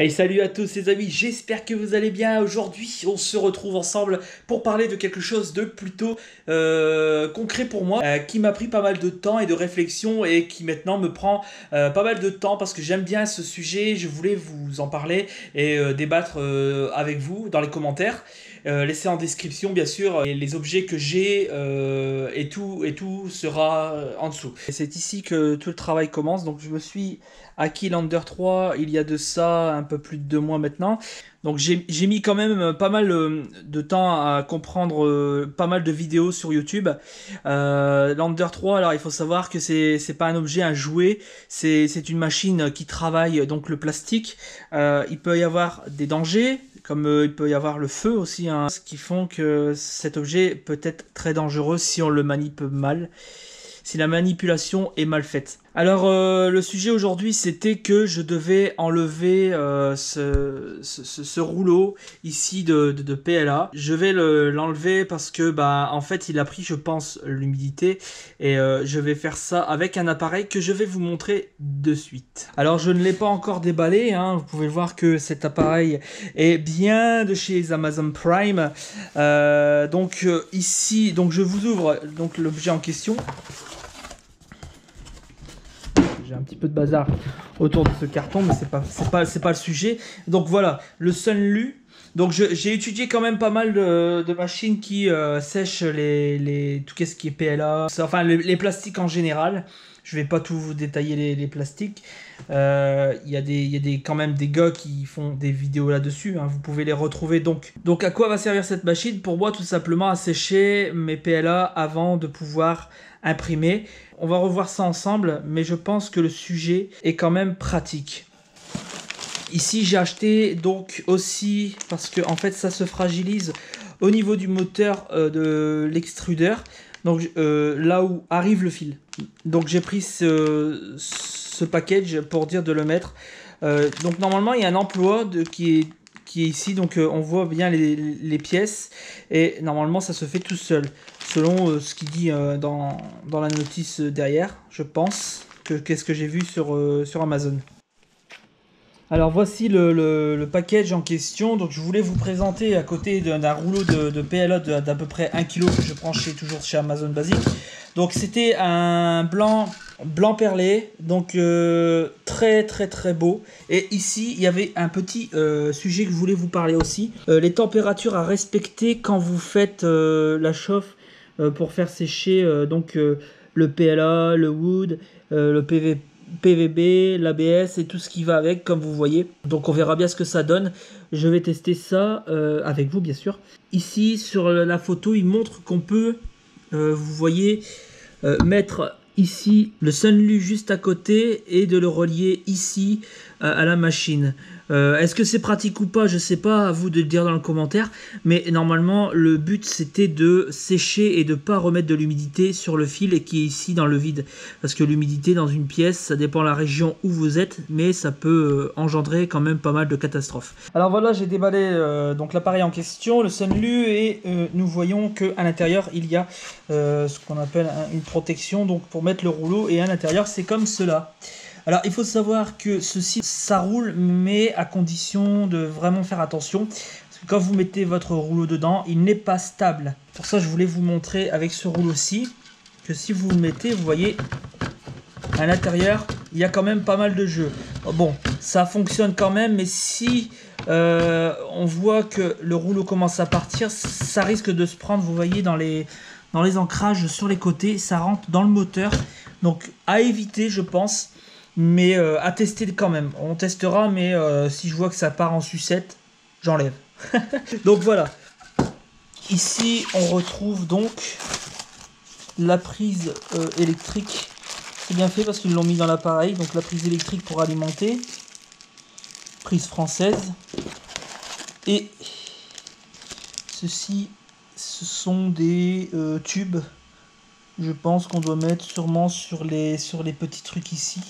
Hey, salut à tous les amis, j'espère que vous allez bien. Aujourd'hui, on se retrouve ensemble pour parler de quelque chose de plutôt concret pour moi, qui m'a pris pas mal de temps et de réflexion et qui maintenant me prend pas mal de temps parce que j'aime bien ce sujet. Je voulais vous en parler et débattre avec vous dans les commentaires. Laissez en description bien sûr les objets que j'ai et tout sera en dessous. Et c'est ici que tout le travail commence. Donc je me suis acquis l'Under 3 il y a de ça un peu plus de 2 mois maintenant. Donc j'ai mis quand même pas mal de temps à comprendre pas mal de vidéos sur YouTube. L'Under 3, alors il faut savoir que c'est pas un objet, un jouet, c'est une machine qui travaille donc le plastique. Il peut y avoir des dangers, comme il peut y avoir le feu aussi, hein, ce qui font que cet objet peut être très dangereux si on le manipule mal, si la manipulation est mal faite. Alors le sujet aujourd'hui c'était que je devais enlever ce rouleau ici de PLA. Je vais l'enlever parce que en fait il a pris je pense l'humidité et je vais faire ça avec un appareil que je vais vous montrer de suite. Alors je ne l'ai pas encore déballé, hein. Vous pouvez voir que cet appareil est bien de chez Amazon Prime. Ici donc je vous ouvre donc l'objet en question. J'ai un petit peu de bazar autour de ce carton, mais c'est pas le sujet. Donc voilà, le Sunlu. Donc j'ai étudié quand même pas mal de machines qui sèchent tout ce qui est PLA, enfin les plastiques en général. Je vais pas tout vous détailler les plastiques. Il y a quand même des gars qui font des vidéos là-dessus, hein. Vous pouvez les retrouver donc. Donc à quoi va servir cette machine? Pour moi tout simplement à sécher mes PLA avant de pouvoir imprimer. On va revoir ça ensemble, mais je pense que le sujet est quand même pratique. Ici j'ai acheté donc aussi parce que en fait ça se fragilise au niveau du moteur de l'extrudeur. Donc là où arrive le fil. Donc j'ai pris ce package pour dire de le mettre. Donc normalement il y a un emploi qui est ici. Donc on voit bien les pièces. Et normalement ça se fait tout seul. Selon ce qu'il dit dans la notice derrière. Je pense. Qu'est-ce que j'ai vu sur Amazon. Alors voici le package en question. Donc je voulais vous présenter à côté d'un rouleau de PLA d'à peu près 1 kg que je prends toujours chez Amazon Basic. Donc c'était un blanc perlé, donc très beau. Et ici il y avait un petit sujet que je voulais vous parler aussi. Les températures à respecter quand vous faites la chauffe pour faire sécher le PLA, le wood, le PVB, l'ABS et tout ce qui va avec, comme vous voyez. Donc on verra bien ce que ça donne. Je vais tester ça avec vous bien sûr. Ici sur la photo il montre qu'on peut, vous voyez, mettre ici le Sunlu juste à côté et de le relier ici à la machine. Est-ce que c'est pratique ou pas? Je sais pas, à vous de le dire dans le commentaire. Mais normalement le but c'était de sécher et de pas remettre de l'humidité sur le fil et qui est ici dans le vide. Parce que l'humidité dans une pièce, ça dépend de la région où vous êtes, mais ça peut engendrer quand même pas mal de catastrophes. Alors voilà, j'ai déballé donc l'appareil en question, le Sunlu, et nous voyons que à l'intérieur il y a ce qu'on appelle une protection donc pour mettre le rouleau, et à l'intérieur c'est comme cela. Alors il faut savoir que ceci ça roule, mais à condition de vraiment faire attention, parce que quand vous mettez votre rouleau dedans il n'est pas stable. Pour ça je voulais vous montrer avec ce rouleau-ci que si vous le mettez, vous voyez à l'intérieur il y a quand même pas mal de jeu. Bon, ça fonctionne quand même, mais si on voit que le rouleau commence à partir, ça risque de se prendre, vous voyez, dans les ancrages sur les côtés, ça rentre dans le moteur. Donc à éviter je pense, mais à tester quand même. On testera, mais si je vois que ça part en sucette, j'enlève. Donc voilà. Ici on retrouve donc la prise électrique. C'est bien fait parce qu'ils l'ont mis dans l'appareil. Donc la prise électrique pour alimenter. Prise française. Et ceci, ce sont des tubes. Je pense qu'on doit mettre sûrement sur les petits trucs ici.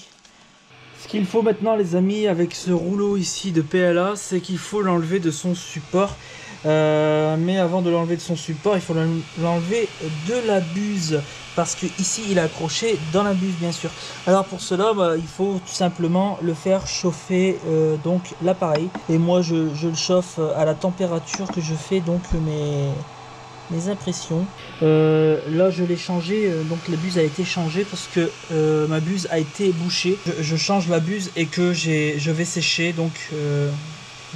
Ce qu'il faut maintenant les amis avec ce rouleau ici de PLA, c'est qu'il faut l'enlever de son support. Mais avant de l'enlever de son support, il faut l'enlever de la buse. Parce que ici, il est accroché dans la buse, bien sûr. Alors pour cela, il faut tout simplement le faire chauffer donc l'appareil. Et moi, je le chauffe à la température que je fais donc mes impressions. Là, je l'ai changé, donc la buse a été changée parce que ma buse a été bouchée. Je change la buse et que je vais sécher donc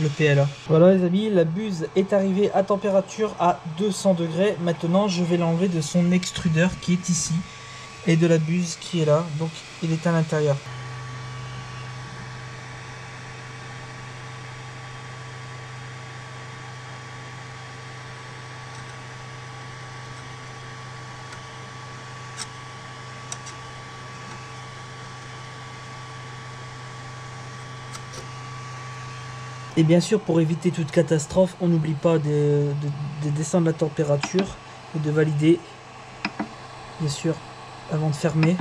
le PLA. Voilà les amis, la buse est arrivée à température à 200 degrés. Maintenant, je vais l'enlever de son extrudeur qui est ici et de la buse qui est là. Donc, il est à l'intérieur. Et bien sûr, pour éviter toute catastrophe, on n'oublie pas de descendre la température et de valider, bien sûr, avant de fermer.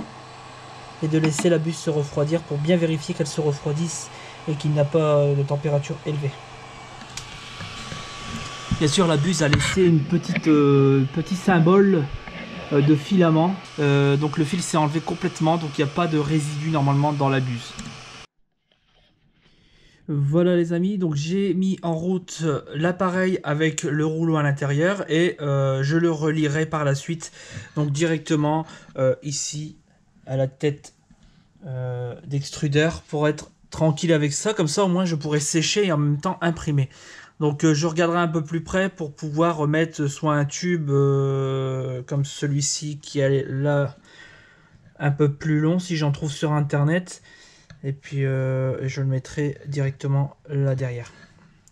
Et de laisser la buse se refroidir pour bien vérifier qu'elle se refroidisse et qu'il n'a pas de température élevée. Bien sûr, la buse a laissé une petit symbole de filament. Donc le fil s'est enlevé complètement, donc il n'y a pas de résidus normalement dans la buse. Voilà les amis, donc j'ai mis en route l'appareil avec le rouleau à l'intérieur et je le relierai par la suite donc directement ici à la tête d'extrudeur pour être tranquille avec ça. Comme ça au moins je pourrai sécher et en même temps imprimer. Donc je regarderai un peu plus près pour pouvoir remettre soit un tube comme celui-ci qui est là un peu plus long si j'en trouve sur internet. Et puis je le mettrai directement là derrière.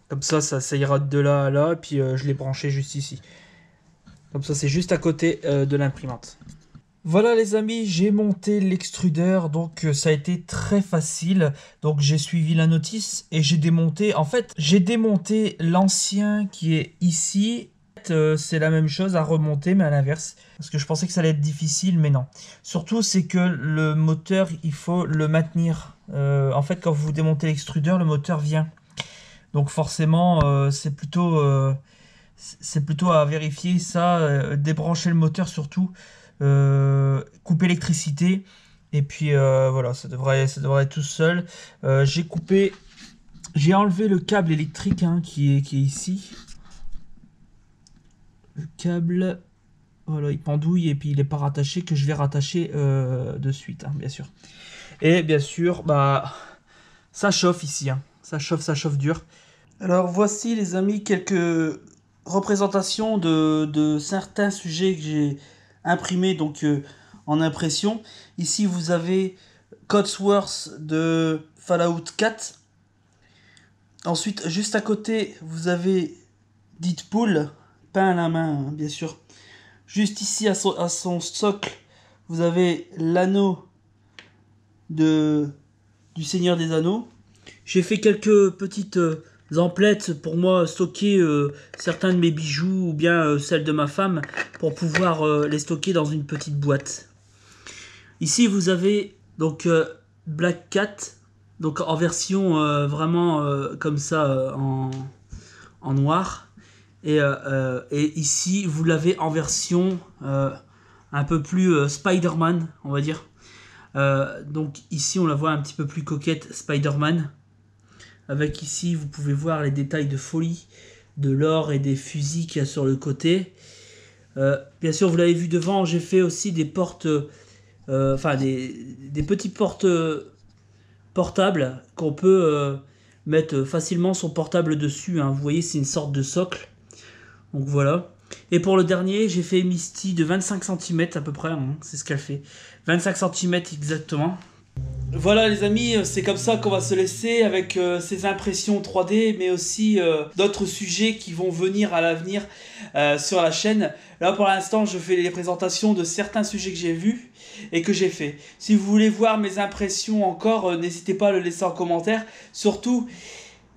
Comme ça ira de là à là. Et puis je l'ai branché juste ici. Comme ça c'est juste à côté de l'imprimante. Voilà les amis, j'ai monté l'extrudeur. Donc ça a été très facile. Donc j'ai suivi la notice et j'ai démonté. En fait j'ai démonté l'ancien qui est ici. C'est la même chose à remonter mais à l'inverse. Parce que je pensais que ça allait être difficile mais non. Surtout c'est que le moteur il faut le maintenir. En fait quand vous démontez l'extrudeur le moteur vient. Donc forcément c'est plutôt à vérifier ça. Débrancher le moteur surtout. Couper l'électricité. Et puis voilà ça devrait être tout seul. J'ai enlevé le câble électrique qui est ici. Le câble, voilà, il pendouille et puis il n'est pas rattaché, que je vais rattacher de suite, bien sûr. Et bien sûr, ça chauffe ici, ça chauffe dur. Alors voici les amis quelques représentations de certains sujets que j'ai imprimés donc en impression. Ici vous avez Codsworth de Fallout 4. Ensuite, juste à côté, vous avez Deadpool peint à la main, bien sûr. Juste ici, à son socle, vous avez l'anneau du Seigneur des Anneaux. J'ai fait quelques petites emplettes pour moi stocker certains de mes bijoux ou bien celles de ma femme pour pouvoir les stocker dans une petite boîte. Ici, vous avez donc Black Cat, donc en version vraiment comme ça en noir. Et ici, vous l'avez en version un peu plus Spider-Man, on va dire. Donc ici, on la voit un petit peu plus coquette, Spider-Man. Avec ici, vous pouvez voir les détails de folie, de l'or et des fusils qu'il y a sur le côté. Bien sûr, vous l'avez vu devant, j'ai fait aussi des portes, des petits portes portables qu'on peut mettre facilement son portable dessus. Vous voyez, c'est une sorte de socle. Donc voilà. Et pour le dernier, j'ai fait Misty de 25 cm à peu près. C'est ce qu'elle fait. 25 cm exactement. Voilà les amis, c'est comme ça qu'on va se laisser avec ces impressions 3D, mais aussi d'autres sujets qui vont venir à l'avenir sur la chaîne. Là pour l'instant, je fais les présentations de certains sujets que j'ai vus et que j'ai fait. Si vous voulez voir mes impressions encore, n'hésitez pas à le laisser en commentaire. Surtout,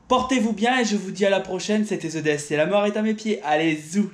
portez-vous bien et je vous dis à la prochaine. C'était The Death et la mort est à mes pieds. Allez, zou!